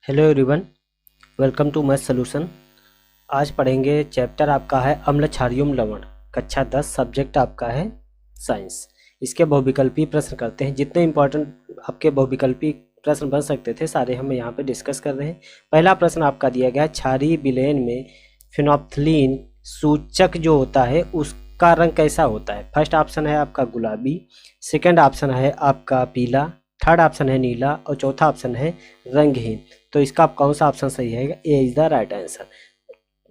Hello everyone, welcome to math solution. आज पढ़ेंगे chapter आपका है अम्ल क्षारीय लवण, कक्षा 10, सब्जेक्ट आपका है साइंस। इसके बहुविकल्पी प्रश्न करते हैं। जितने इंपॉर्टेंट आपके बहुविकल्पी प्रश्न बन सकते थे सारे हम यहाँ पे डिस्कस कर रहे हैं। पहला प्रश्न आपका दिया गया है, क्षारीय विलयन में फिनोल्फ्थालीन सूचक जो होता है उसका रंग कैसा होता है। फर्स्ट ऑप्शन है आपका गुलाबी, सेकेंड ऑप्शन है आपका पीला, थर्ड ऑप्शन है नीला और चौथा ऑप्शन है रंगहीन। तो इसका आप कौन सा ऑप्शन सही है? ए इज द राइट आंसर।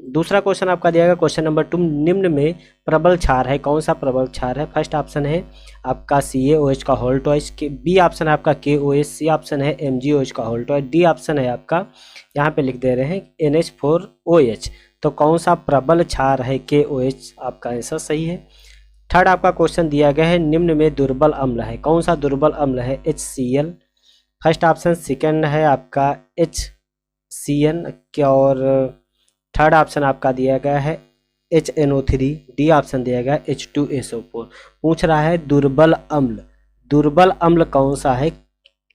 दूसरा क्वेश्चन आपका दिया गया क्वेश्चन नंबर 2, निम्न में प्रबल क्षार है, कौन सा प्रबल क्षार है। फर्स्ट ऑप्शन है आपका CaOH का होल ट्वाइस, बी ऑप्शन है आपका KOH, सी ऑप्शन है MgOH का होल ट्वाइस, डी ऑप्शन है आपका यहाँ पे लिख दे रहे हैं NH4OH। तो कौन सा प्रबल क्षार है? KOH आपका आंसर सही है। थर्ड आपका क्वेश्चन दिया गया है, निम्न में दुर्बल अम्ल है, कौन सा दुर्बल अम्ल है। HCl फर्स्ट ऑप्शन, सेकेंड है आपका HCN और थर्ड ऑप्शन आपका दिया गया है HNO3, डी ऑप्शन दिया गया है H2SO4। पूछ रहा है दुर्बल अम्ल, दुर्बल अम्ल कौन सा है?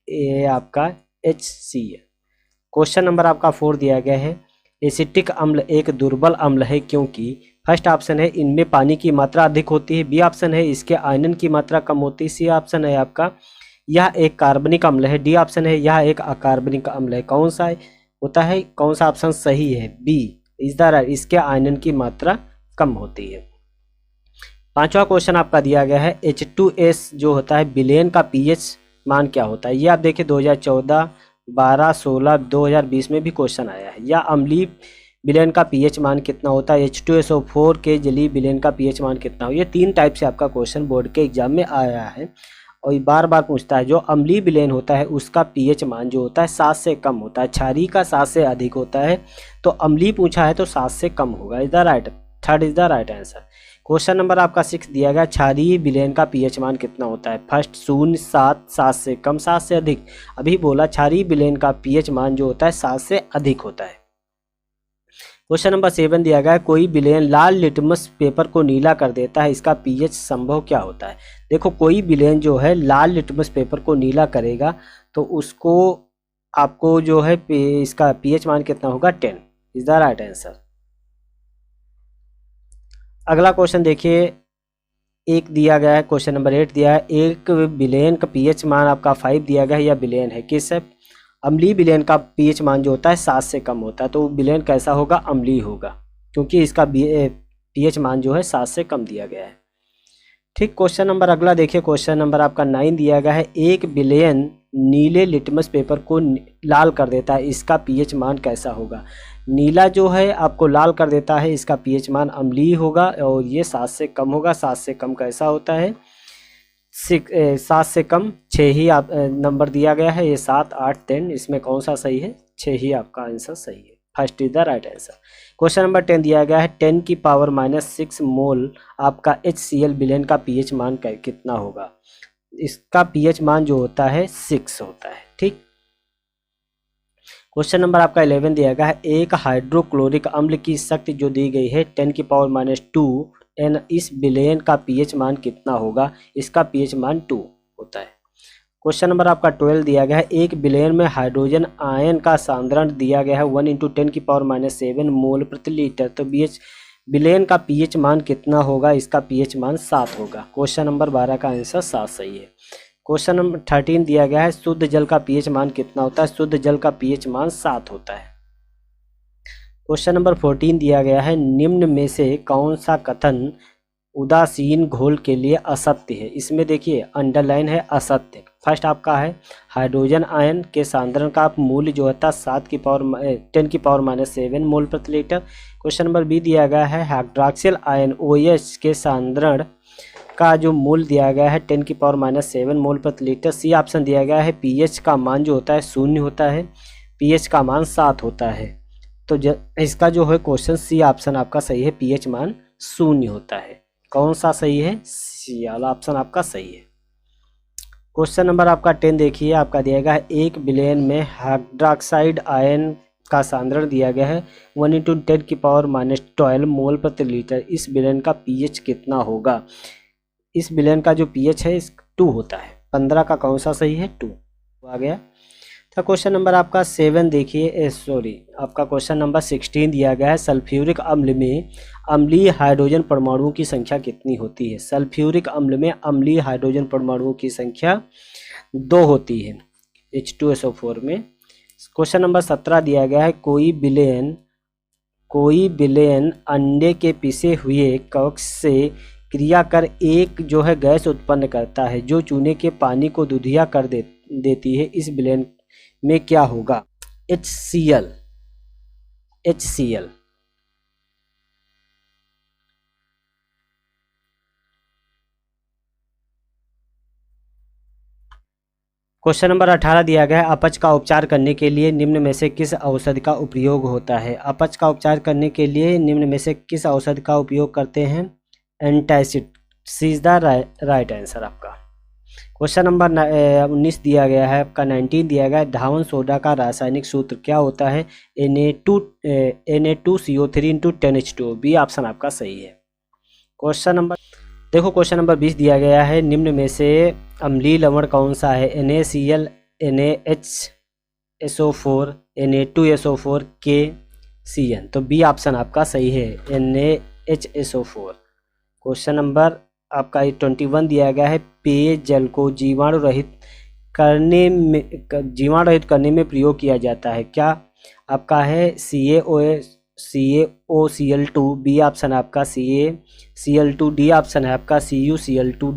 ये आपका HCl। क्वेश्चन नंबर आपका 4 दिया गया है, एसिटिक अम्ल एक दुर्बल अम्ल है क्योंकि। फर्स्ट ऑप्शन है इनमें पानी की मात्रा अधिक होती है, बी ऑप्शन है इसके आयनन की मात्रा कम होती है, सी ऑप्शन है आपका यह एक कार्बनिक अम्ल है, डी ऑप्शन है यह एक अकार्बनिक अम्ल है। कौन सा होता है? कौन सा ऑप्शन सही है? बी इज द राइट, इसके आयनन की मात्रा कम होती है। पांचवा क्वेश्चन आपका दिया गया है, H2S जो होता है विलेन का pH मान क्या होता है। ये आप देखिए 2014, 12, 16, 2020 में भी क्वेश्चन आया है। या अम्लीय विलेन का pH मान कितना होता है। H2SO4 के जलीय विलेन का pH मान कितना हो। ये 3 टाइप से आपका क्वेश्चन बोर्ड के एग्जाम में आया है और बार बार पूछता है। जो अम्लीय विलेन होता है उसका pH मान जो होता है 7 से कम होता है, क्षारीय का 7 से अधिक होता है। तो अम्लीय पूछा है तो 7 से कम होगा, is the right, third is the right answer. Question number आपका 6 दिया गया, क्षारीय विलेन का pH मान कितना होता है। फर्स्ट 0, 7, 7 से कम, 7 से अधिक। अभी बोला क्षारीय विलेन का pH मान जो होता है 7 से अधिक होता है। क्वेश्चन नंबर 7 दिया गया है, कोई विलेन लाल लिटमस पेपर को नीला कर देता है, इसका pH संभव क्या होता है। देखो कोई विलेन जो है लाल लिटमस पेपर को नीला करेगा तो उसको आपको जो है इसका pH मान कितना होगा, 10 इज द राइट आंसर। अगला क्वेश्चन देखिए, एक दिया गया है क्वेश्चन नंबर 8 दिया है, एक विलेन का pH मान आपका 5 दिया गया है, यह विलेन है किस है। अम्लीय विलेन का pH मान जो होता है 7 से कम होता है, तो विलेन कैसा होगा, अम्लीय होगा, क्योंकि इसका pH मान जो है 7 से कम दिया गया है। ठीक, क्वेश्चन नंबर अगला देखिए, क्वेश्चन नंबर आपका 9 दिया गया है, एक विलेन नीले लिटमस पेपर को लाल कर देता है, इसका pH मान कैसा होगा। नीला जो है आपको लाल कर देता है, इसका pH मान अम्लीय होगा और ये 7 से कम होगा। 7 से कम कैसा होता है, 7 से कम 6 ही आप नंबर दिया गया है, ये 7, 8, 10, इसमें कौन सा सही है, 6 ही आपका आंसर सही है, first is the right answer. Question number 10 दिया गया है, 10 की पावर -6 मोल आपका HCl विलेन का pH मान कितना होगा। इसका pH मान जो होता है 6 होता है। ठीक, क्वेश्चन नंबर आपका 11 दिया गया है, एक हाइड्रोक्लोरिक अम्ल की शक्ति जो दी गई है 10 की पावर -2 एन, इस विलेन का pH मान कितना होगा। इसका pH मान 2 होता है। क्वेश्चन नंबर आपका 12 दिया गया है, एक विलेन में हाइड्रोजन आयन का सांद्रण दिया गया है 1 × 10 की पावर -7 मोल प्रति लीटर, तो विलेन का pH मान कितना होगा। इसका pH मान 7 होगा। क्वेश्चन नंबर 12 का आंसर 7 सही है। क्वेश्चन नंबर 13 दिया गया है, शुद्ध जल का pH मान कितना होता है। शुद्ध जल का pH मान 7 होता है। क्वेश्चन नंबर 14 दिया गया है, निम्न में से कौन सा कथन उदासीन घोल के लिए असत्य है। इसमें देखिए अंडरलाइन है असत्य। फर्स्ट आपका है हाइड्रोजन आयन के सांद्रण का मूल्य जो होता है 10 की पावर -7 मोल प्रति लीटर। क्वेश्चन नंबर बी दिया गया है, हाइड्रोक्सिल आयन OH के सांद्रण का जो मूल्य दिया गया है 10 की पावर -7 मोल प्रति लीटर। सी ऑप्शन दिया गया है, pH का मान जो होता है 0 होता है, pH का मान 7 होता है। तो इसका जो है क्वेश्चन सी ऑप्शन आपका सही है, pH मान 0 होता है। कौन सा सही है, सी वाला ऑप्शन आपका सही है। क्वेश्चन नंबर आपका 10 देखिए, आपका दिया गया है, एक विलेन में हाइड्रोक्साइड आयन का सांद्रण दिया गया है 1 × 10 की पावर -12 मोल प्रति लीटर। इस विलेन का pH कितना होगा। इस विलेन का जो pH है 2 होता है। 15 का कौन सा सही है, 2 आ गया। तो क्वेश्चन नंबर आपका 7 देखिए, सॉरी आपका क्वेश्चन नंबर 16 दिया गया है, सल्फ्यूरिक अम्ल में अम्लीय हाइड्रोजन परमाणुओं की संख्या कितनी होती है। सल्फ्यूरिक अम्ल में अम्लीय हाइड्रोजन परमाणुओं की संख्या 2 होती है H2SO4 में। क्वेश्चन नंबर 17 दिया गया है, कोई बिलियन अंडे के पिसे हुए कवक से क्रिया कर एक जो है गैस उत्पन्न करता है जो चूने के पानी को दूधिया कर देती है। इस बिलियन में क्या होगा। HCl। क्वेश्चन नंबर 18 दिया गया है, अपच का उपचार करने के लिए निम्न में से किस औषधि का उपयोग होता है। अपच का उपचार करने के लिए निम्न में से किस औषधि का उपयोग करते हैं। Antacid. C is the right answer आपका। क्वेश्चन नंबर 19 दिया गया है आपका, 19 दिया गया है, धावन सोडा का रासायनिक सूत्र क्या होता है। Na2CO3 × 10H2O। बी ऑप्शन आपका सही है। क्वेश्चन नंबर 20 दिया गया है, निम्न में से अम्लीय लवण कौन सा है। NaCl, NaHSO4, Na2SO4, KCN। तो बी ऑप्शन आपका सही है, NaHSO4। क्वेश्चन नंबर आपका 21 दिया गया है, पेय जल को जीवाणु रहित करने में प्रयोग किया जाता है। क्या आपका है CaOCl2। बी ऑप्शन आपका CaCl2। डी ऑप्शन है आपका CuCl2।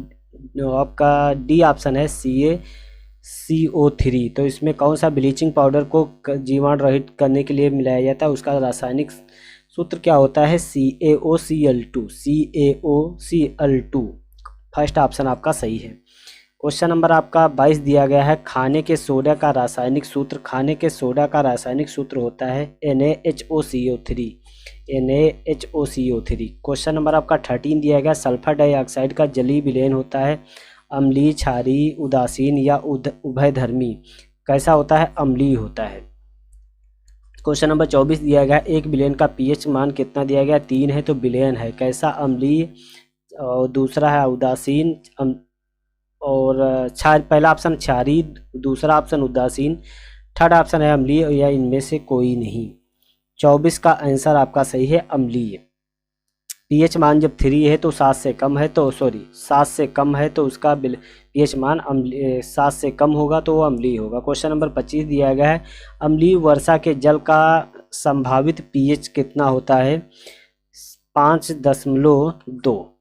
आपका डी ऑप्शन है CaCO3। तो इसमें कौन सा ब्लीचिंग पाउडर को जीवाणु रहित करने के लिए मिलाया जाता है, उसका रासायनिक सूत्र क्या होता है। CaOCl2। फर्स्ट ऑप्शन आपका सही है। क्वेश्चन नंबर आपका 22 दिया गया है, खाने के सोडा का रासायनिक सूत्र होता है NaHOCO3। क्वेश्चन नंबर आपका 13 दिया गया, सल्फर डाइऑक्साइड का जलीय विलयन होता है अम्लीय, क्षारीय, उदासीन या उभयधर्मी। कैसा होता है, अम्लीय होता है। क्वेश्चन नंबर 24 दिया गया, एक बिलियन का pH मान कितना दिया गया, 3 है तो बिलियन है। कैसा, अम्लीय, और दूसरा है उदासीन, और पहला ऑप्शन क्षारीय, दूसरा ऑप्शन उदासीन, थर्ड ऑप्शन है अम्लीय, या इनमें से कोई नहीं। 24 का आंसर आपका सही है, अम्लीय। pH मान जब 3 है तो 7 से कम है तो उसका pH मान 7 से कम होगा तो वो अम्लीय होगा। क्वेश्चन नंबर 25 दिया गया है, अम्लीय वर्षा के जल का संभावित pH कितना होता है। 5.2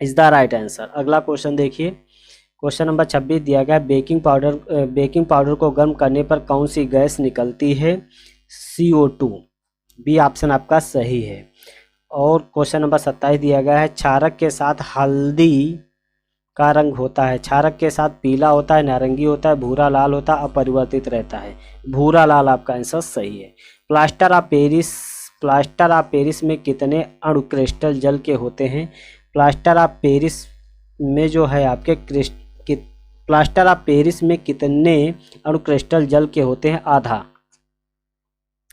इज द राइट आंसर। अगला क्वेश्चन देखिए, क्वेश्चन नंबर 26 दिया गया है, बेकिंग पाउडर को गर्म करने पर कौन सी गैस निकलती है। CO2। बी ऑप्शन आपका सही है। और क्वेश्चन नंबर 27 दिया गया है, क्षारक के साथ हल्दी का रंग होता है। क्षारक के साथ पीला होता है, नारंगी होता है, भूरा लाल होता है, अपरिवर्तित रहता है। भूरा लाल आपका आंसर सही है। प्लास्टर ऑफ पेरिस में कितने अणु क्रिस्टल जल के होते हैं। प्लास्टर ऑफ पेरिस में जो है आपके प्लास्टर ऑफ पेरिस में कितने अणु क्रिस्टल जल के होते हैं। आधा।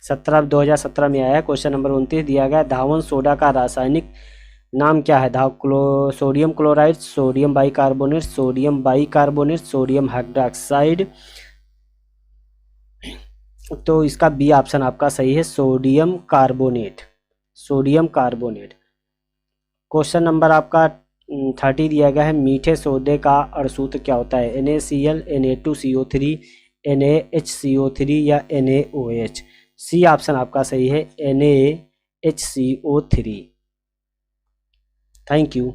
2017 में आया। क्वेश्चन नंबर 29 दिया गया, धावन सोडा का रासायनिक नाम क्या है। Sodium chloride, sodium bicarbonate, sodium hydroxide. तो इसका बी ऑप्शन आपका सही है, सोडियम कार्बोनेट। क्वेश्चन नंबर आपका 30 दिया गया है, मीठे सोडे का अणुसूत्र क्या होता है। NaCl, Na2CO3, NaHCO3 या NaOH। सी ऑप्शन आपका सही है, NaHCO3। Thank you.